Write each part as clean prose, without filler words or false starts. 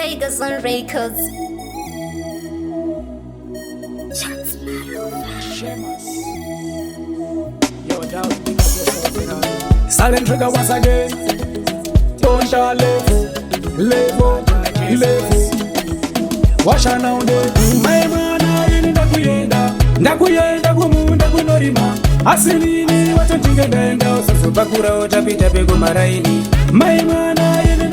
Tigers on records. Silent trigger once again. Don't shall level. Washa now de my mana ini ndakuyenda kumunda kunorima asinini watotingenda usasubakura utapita pegumaraini my mana ini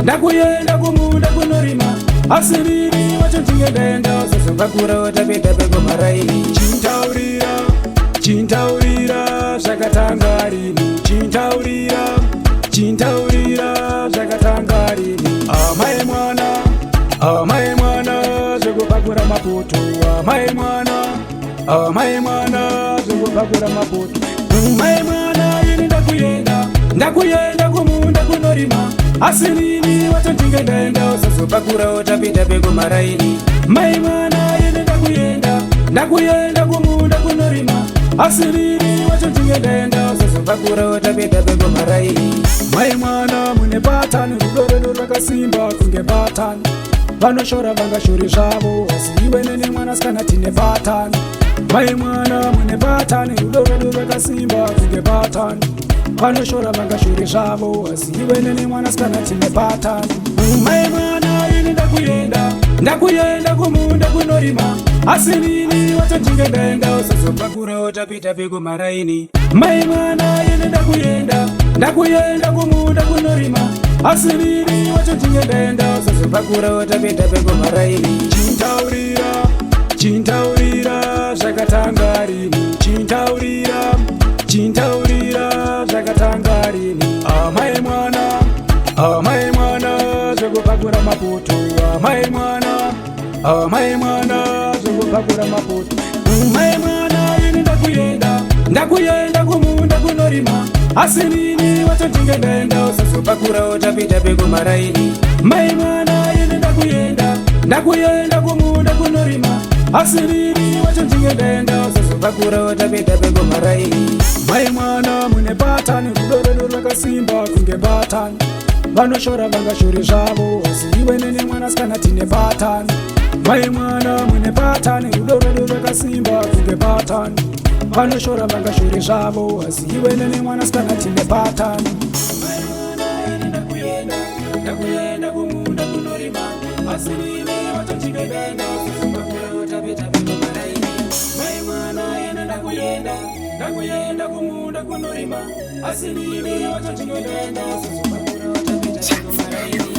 ndakuyenda kumunda kunorima asinini watotingenda usasubakura utapita pegumaraini chintaurira zvakatangarini chintaurira zvakatangarini amai mwana zvekubakura maputo amai mwana zvekubakura maputo mai mwana ini ndakuyenda kumunda kunorima asinini watotingenda usazobakura utapita pegumaraini mai mwana ini ndakuyenda kumunda kunorima asinini watotingenda usazobakura utapita pegumaraini mai mwana mune patani rudo rwakasimba kunge patani vanoshora vangashori zvavo asi iwe nene mwanasikana tine patani mai mwana mune patani rudo rwakasimba kunge patani vanoshora vangashori zvavo asi iwe nene mwanasikana tine patani mai mwana ini ndakuyenda kumunda kunorima asinini watotingenda usazobakura utapita pegumaraini mai mwana ini ndakuyenda kumunda kunorima asinini watotingenda usazobakura utapita pegumaraini chintaurira zvakatangarini chintaurira zvakatangarini amai mwana zvekubakura maputo amai mwana zvekubakura maputo mai mwana ini ndakuyenda kumunda kunorima asinini watotingenda usazobakura utapita pegumaraini mai mwana ini ndakuyenda kumunda kunorima asinini watotingenda usazobakura utapita pegumaraini mai mwana mune patani rudo rwakasimba kunge patani vanoshora vangashori zvavo asi iwe nene mwanasikana tine patani mai mwana mune patani rudo rwakasimba kunge patani vanoshora vangashori zvavo asi iwe nene mwanasikana tine patani mai mwana ini ndakuyenda kumunda kunorima asinini watotingenda usazobakura utapita pegumaraini mai mwana ini ndakuyenda kumunda kunorima asinini watotingenda usazobakura utapita pegumaraini